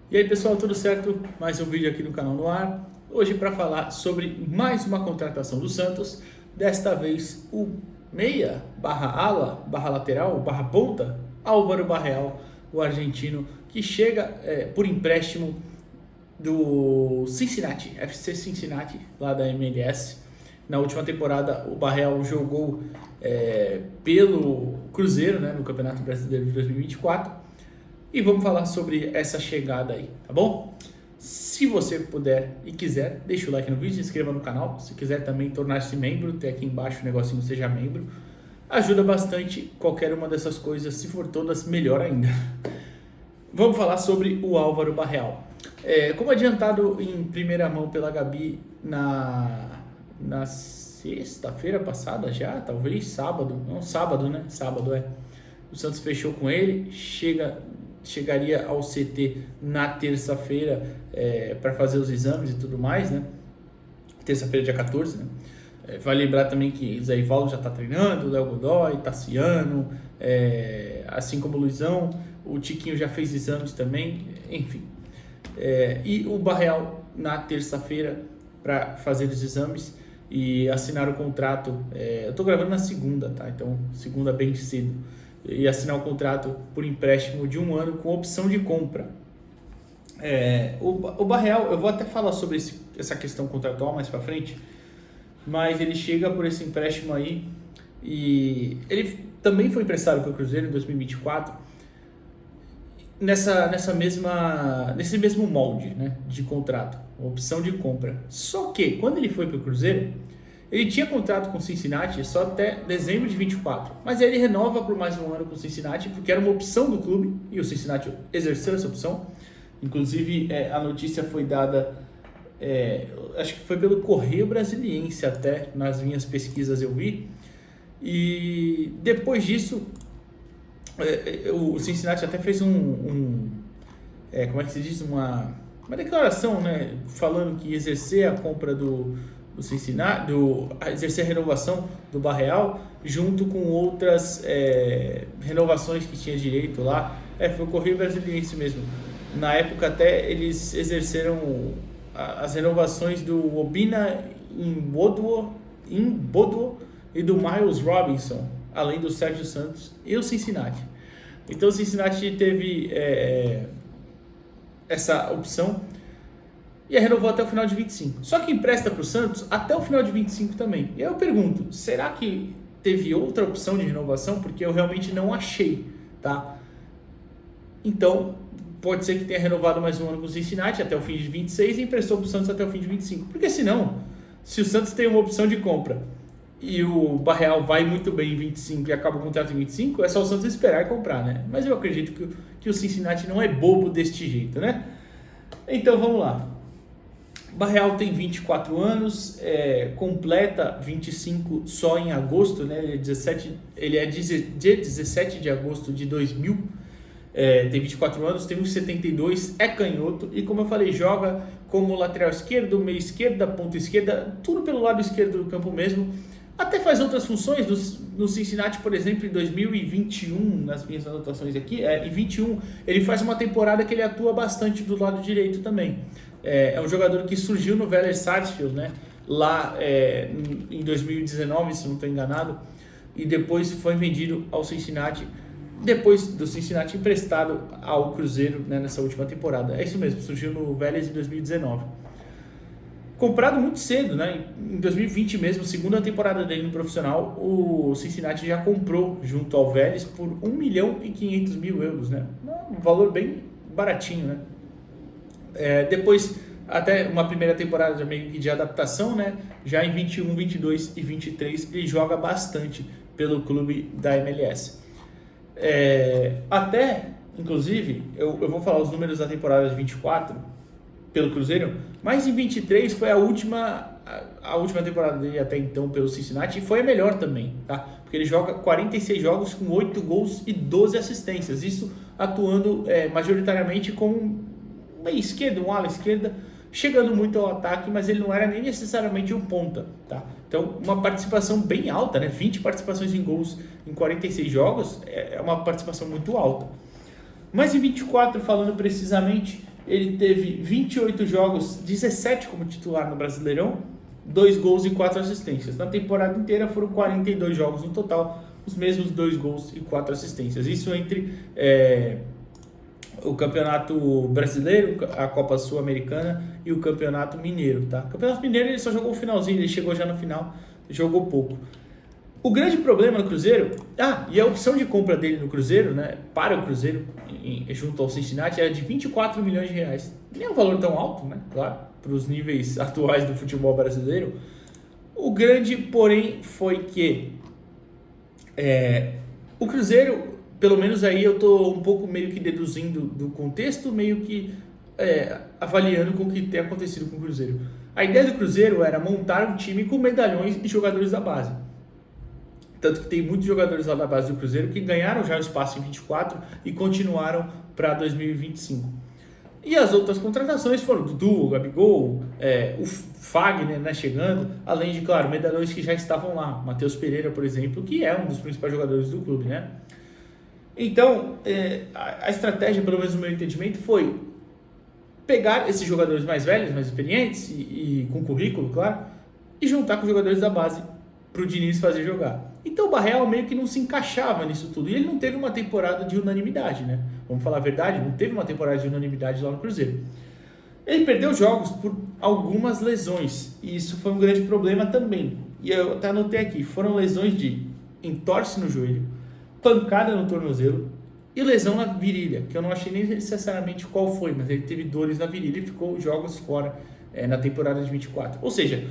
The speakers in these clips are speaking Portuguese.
E aí pessoal, tudo certo? Mais um vídeo aqui no canal no ar. Hoje para falar sobre mais uma contratação do Santos. Desta vez o meia, barra ala, barra lateral, barra ponta, Álvaro Barreal, o argentino, que chega por empréstimo do Cincinnati, FC Cincinnati, lá da MLS. Na última temporada o Barreal jogou pelo Cruzeiro, né, no Campeonato Brasileiro de 2024. E vamos falar sobre essa chegada aí, tá bom? Se você puder e quiser, deixa o like no vídeo, se inscreva no canal. Se quiser também tornar-se membro, tem aqui embaixo o negocinho Seja Membro. Ajuda bastante qualquer uma dessas coisas, se for todas, melhor ainda. Vamos falar sobre o Álvaro Barreal. Como adiantado em primeira mão pela Gabi na sexta-feira passada já, talvez sábado, não sábado, né? Sábado o Santos fechou com ele, chegaria ao CT na terça-feira para fazer os exames e tudo mais, né? Terça-feira, dia 14, né? Vale lembrar também que Zé Ivaldo já está treinando, Léo Godoy, Tassiano, assim como o Luizão, o Tiquinho já fez exames também, enfim. E o Barreal na terça-feira para fazer os exames e assinar o contrato. Eu estou gravando na segunda, tá? Então, segunda bem cedo. E assinar o contrato por empréstimo de 1 ano com opção de compra. O Barreal, eu vou até falar sobre essa questão contratual mais para frente, mas ele chega por esse empréstimo aí e ele também foi emprestado pelo Cruzeiro em 2024 nesse mesmo molde, né, de contrato, opção de compra. Só que quando ele foi para o Cruzeiro, ele tinha contrato com o Cincinnati só até dezembro de 24, mas aí ele renova por mais 1 ano com o Cincinnati, porque era uma opção do clube, e o Cincinnati exerceu essa opção. Inclusive, a notícia foi dada, acho que foi pelo Correio Brasiliense até, nas minhas pesquisas eu vi, e depois disso, o Cincinnati até fez como é que se diz, uma declaração, né, falando que ia exercer a compra do Cincinnati, exercer a renovação do Barreal junto com outras renovações que tinha direito lá. Foi o Correio Brasiliense mesmo. Na época até eles exerceram as renovações do Obina Mbodwo e do Miles Robinson, além do Sérgio Santos e o Cincinnati. Então o Cincinnati teve essa opção e renovou até o final de 25. Só que empresta para o Santos até o final de 25 também. E aí eu pergunto, será que teve outra opção de renovação? Porque eu realmente não achei, tá? Então, pode ser que tenha renovado mais 1 ano com o Cincinnati até o fim de 26 e emprestou para o Santos até o fim de 25. Porque senão, se o Santos tem uma opção de compra e o Barreal vai muito bem em 25 e acaba o contrato em 25, é só o Santos esperar e comprar, né? Mas eu acredito que o Cincinnati não é bobo deste jeito, né? Então, vamos lá. Barreal tem 24 anos, completa 25 só em agosto, né? Ele é de 17 de agosto de 2000, tem 24 anos, tem 1,72, é canhoto e, como eu falei, joga como lateral esquerdo, meio esquerda, ponta esquerda, tudo pelo lado esquerdo do campo mesmo. Até faz outras funções no Cincinnati, por exemplo, em 2021, nas minhas anotações aqui, em 21, ele faz uma temporada que ele atua bastante do lado direito também. É um jogador que surgiu no Vélez Sarsfield, né, lá em 2019, se não estou enganado, e depois foi vendido ao Cincinnati, depois do Cincinnati emprestado ao Cruzeiro, né, nessa última temporada. É isso mesmo, surgiu no Vélez em 2019. Comprado muito cedo, né? Em 2020 mesmo, segunda temporada dele no profissional, o Cincinnati já comprou junto ao Vélez por 1.500.000 euros, né? Um valor bem baratinho, né? Depois, até uma primeira temporada meio que de adaptação, né? Já em 21, 22 e 23, ele joga bastante pelo clube da MLS. Inclusive, eu vou falar os números da temporada de 24 pelo Cruzeiro, mas em 23 foi a última temporada dele até então pelo Cincinnati e foi a melhor também, tá? Porque ele joga 46 jogos com 8 gols e 12 assistências, isso atuando majoritariamente como meio esquerdo, um ala esquerda, chegando muito ao ataque, mas ele não era nem necessariamente um ponta, tá? Então, uma participação bem alta, né? 20 participações em gols em 46 jogos é uma participação muito alta. Mas em 24, falando precisamente, ele teve 28 jogos, 17 como titular no Brasileirão, 2 gols e 4 assistências. Na temporada inteira foram 42 jogos no total, os mesmos 2 gols e 4 assistências. Isso entre o Campeonato Brasileiro, a Copa Sul-Americana e o Campeonato Mineiro, tá? O Campeonato Mineiro ele só jogou o finalzinho, ele chegou já no final, jogou pouco. O grande problema no Cruzeiro, e a opção de compra dele no Cruzeiro, né, para o Cruzeiro, junto ao Cincinnati, era de 24 milhões de reais. Nem é um valor tão alto, né, claro, para os níveis atuais do futebol brasileiro. O grande, porém, foi que o Cruzeiro, pelo menos aí eu estou um pouco meio que deduzindo do contexto, meio que avaliando com o que tem acontecido com o Cruzeiro. A ideia do Cruzeiro era montar um time com medalhões e jogadores da base. Tanto que tem muitos jogadores lá da base do Cruzeiro que ganharam já o espaço em 24 e continuaram para 2025. E as outras contratações foram o Dudu, o Gabigol, o Fagner, né, chegando, além de, claro, medalhões que já estavam lá. Matheus Pereira, por exemplo, que é um dos principais jogadores do clube, né? Então, a estratégia, pelo menos no meu entendimento, foi pegar esses jogadores mais velhos, mais experientes e com currículo, claro, e juntar com os jogadores da base para o Diniz fazer jogar. Então o Barreal meio que não se encaixava nisso tudo. E ele não teve uma temporada de unanimidade, né? Vamos falar a verdade, não teve uma temporada de unanimidade lá no Cruzeiro. Ele perdeu jogos por algumas lesões. E isso foi um grande problema também. E eu até anotei aqui, foram lesões de entorse no joelho, pancada no tornozelo e lesão na virilha, que eu não achei nem necessariamente qual foi, mas ele teve dores na virilha e ficou jogos fora na temporada de 24. Ou seja,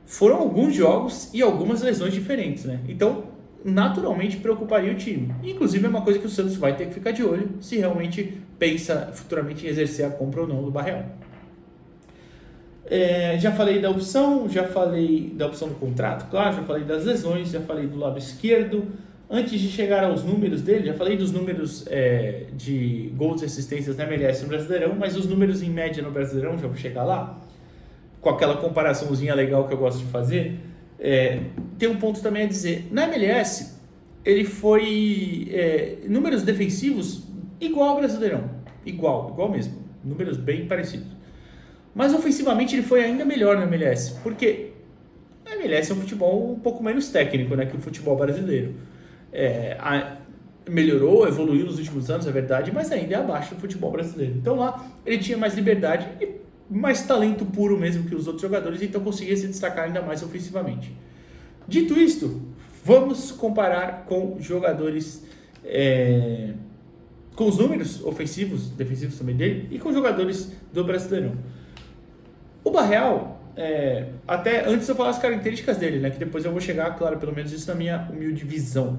foram alguns jogos e algumas lesões diferentes, né? Então, naturalmente preocuparia o time. Inclusive, é uma coisa que o Santos vai ter que ficar de olho se realmente pensa futuramente em exercer a compra ou não do Barreal. Já falei da opção, já falei da opção do contrato, claro, já falei das lesões, já falei do lado esquerdo. Antes de chegar aos números dele, já falei dos números de gols e assistências na MLS no Brasileirão, mas os números em média no Brasileirão, já vou chegar lá, com aquela comparaçãozinha legal que eu gosto de fazer. Tem um ponto também a dizer. Na MLS, ele foi números defensivos igual ao Brasileirão. Igual mesmo. Números bem parecidos. Mas ofensivamente ele foi ainda melhor na MLS. Porque a MLS é um futebol um pouco menos técnico, né, que o futebol brasileiro. Melhorou, evoluiu nos últimos anos, é verdade, mas ainda é abaixo do futebol brasileiro. Então lá ele tinha mais liberdade e mais talento puro mesmo que os outros jogadores, então conseguia se destacar ainda mais ofensivamente. Dito isto, vamos comparar com jogadores, com os números ofensivos, defensivos também dele, e com jogadores do Brasileirão. O Barreal, até antes eu falar as características dele, né, que depois eu vou chegar, claro, pelo menos isso na minha humilde visão.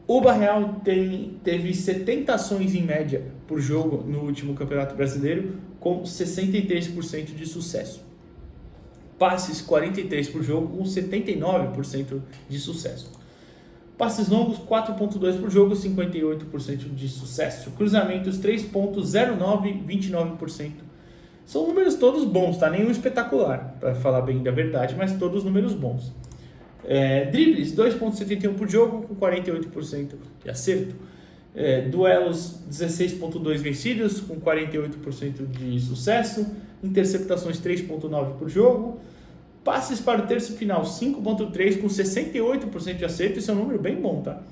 O Barreal teve 70 ações em média por jogo no último Campeonato Brasileiro, com 63% de sucesso. Passes 43 por jogo, com 79% de sucesso. Passes longos 4.2 por jogo, 58% de sucesso. Cruzamentos 3.09, 29%. São números todos bons, tá? Nenhum espetacular, para falar bem da verdade, mas todos números bons. Dribles 2.71 por jogo, com 48% de acerto. Duelos 16.2 vencidos, com 48% de sucesso. Interceptações 3.9 por jogo. Passes para o terço final 5.3, com 68% de acerto. Isso é um número bem bom, tá?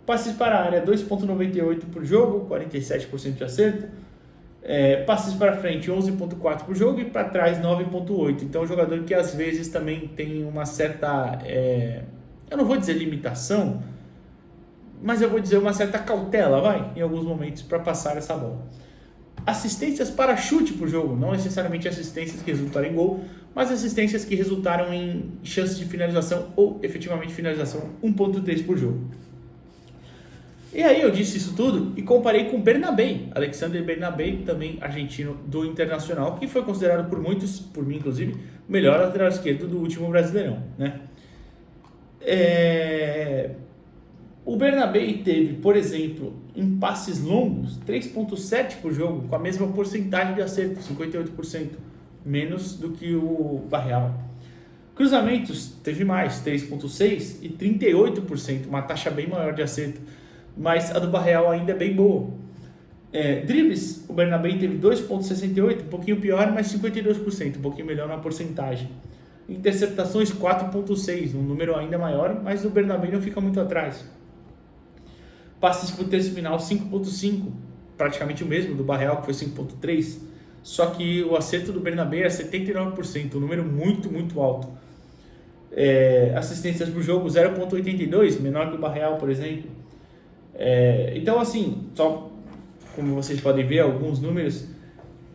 Passes para a área 2.98 por jogo, 47% de acerto. Passes para frente 11.4 por jogo e para trás 9.8. Então, é um jogador que às vezes também tem uma certa, eu não vou dizer limitação, mas eu vou dizer uma certa cautela, em alguns momentos, para passar essa bola. Assistências para chute por jogo, não necessariamente assistências que resultaram em gol, mas assistências que resultaram em chances de finalização ou efetivamente finalização 1.3 por jogo. E aí eu disse isso tudo e comparei com Bernabé, Alexander Bernabé, também argentino do Internacional, que foi considerado por muitos, por mim inclusive, o melhor lateral esquerdo do último Brasileirão, né? O Bernabé teve, por exemplo, em passes longos, 3.7 por jogo, com a mesma porcentagem de acerto, 58%, menos do que o Barreal. Cruzamentos teve mais, 3.6 e 38%, uma taxa bem maior de acerto, mas a do Barreal ainda é bem boa. Dribles, o Bernabé teve 2,68, um pouquinho pior, mas 52%, um pouquinho melhor na porcentagem. Interceptações, 4,6, um número ainda maior, mas o Bernabé não fica muito atrás. Passes por terço final, 5,5, praticamente o mesmo do Barreal, que foi 5,3, só que o acerto do Bernabé era 79%, um número muito, muito alto. Assistências por jogo, 0,82, menor que o Barreal, por exemplo. Então, assim, só como vocês podem ver, alguns números,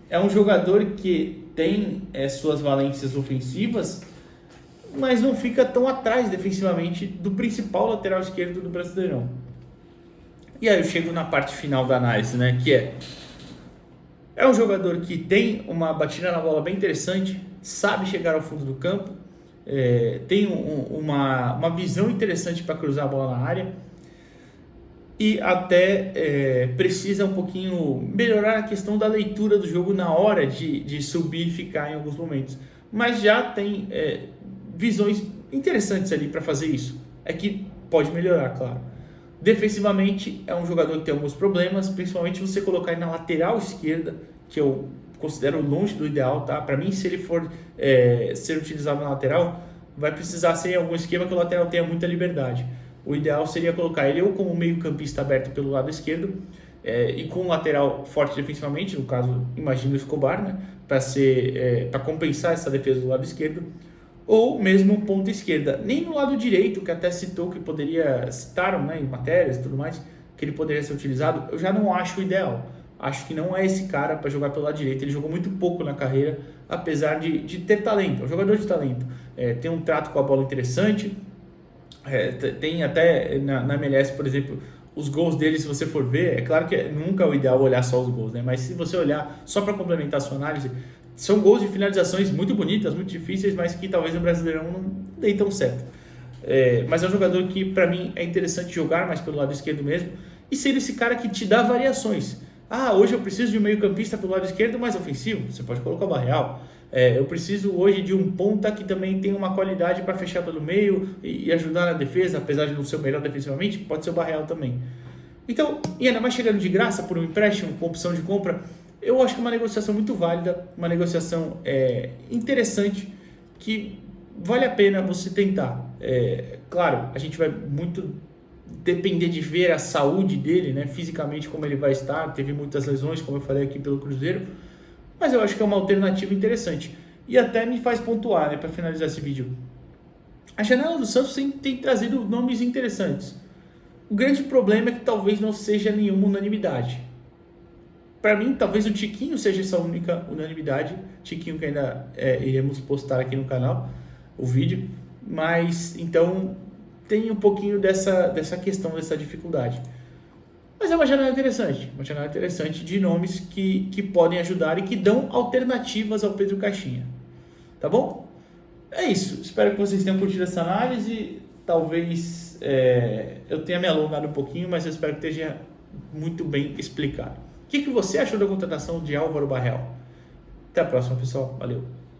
é um jogador que tem suas valências ofensivas, mas não fica tão atrás defensivamente do principal lateral esquerdo do Brasileirão. E aí eu chego na parte final da análise, né, que é um jogador que tem uma batida na bola bem interessante, sabe chegar ao fundo do campo, tem uma visão interessante para cruzar a bola na área, e até precisa um pouquinho melhorar a questão da leitura do jogo na hora de subir e ficar em alguns momentos. Mas já tem visões interessantes ali para fazer isso. É que pode melhorar, claro. Defensivamente é um jogador que tem alguns problemas, principalmente você colocar ele na lateral esquerda, que eu considero longe do ideal, tá? Para mim, se ele for ser utilizado na lateral, vai precisar ser em algum esquema que o lateral tenha muita liberdade. O ideal seria colocar ele ou como meio campista aberto pelo lado esquerdo e com um lateral forte defensivamente, no caso, imagino o Escobar, né, para compensar essa defesa do lado esquerdo, ou mesmo ponta esquerda. Nem no lado direito, que até citou que citaram, né, em matérias e tudo mais, que ele poderia ser utilizado, eu já não acho o ideal. Acho que não é esse cara para jogar pelo lado direito. Ele jogou muito pouco na carreira, apesar de ter talento. É um jogador de talento. Tem um trato com a bola interessante. Tem até na MLS, por exemplo, os gols dele, se você for ver, é claro que nunca é o ideal olhar só os gols, né? Mas se você olhar só para complementar a sua análise, são gols de finalizações muito bonitas, muito difíceis, mas que talvez no Brasileirão não deem tão certo. Mas é um jogador que para mim é interessante jogar mais pelo lado esquerdo mesmo, e ser esse cara que te dá variações. Hoje eu preciso de um meio campista pelo lado esquerdo mais ofensivo, você pode colocar o Barreal. Eu preciso hoje de um ponta que também tem uma qualidade para fechar pelo meio e ajudar na defesa, apesar de não ser o melhor defensivamente, pode ser o Barreal também. Então, e ainda mais chegando de graça por um empréstimo com opção de compra, eu acho que é uma negociação muito válida, uma negociação interessante, que vale a pena você tentar. Claro, a gente vai muito depender de ver a saúde dele, né, fisicamente como ele vai estar, teve muitas lesões, como eu falei aqui pelo Cruzeiro, mas eu acho que é uma alternativa interessante. E até me faz pontuar, né, para finalizar esse vídeo. A janela do Santos tem trazido nomes interessantes. O grande problema é que talvez não seja nenhuma unanimidade. Para mim, talvez o Tiquinho seja essa única unanimidade. Tiquinho que ainda iremos postar aqui no canal, o vídeo. Mas, então, tem um pouquinho dessa questão, dessa dificuldade. Mas é uma janela interessante de nomes que podem ajudar e que dão alternativas ao Pedro Caixinha. Tá bom? É isso. Espero que vocês tenham curtido essa análise. Talvez eu tenha me alongado um pouquinho, mas eu espero que esteja muito bem explicado. O que você achou da contratação de Álvaro Barreal? Até a próxima, pessoal. Valeu!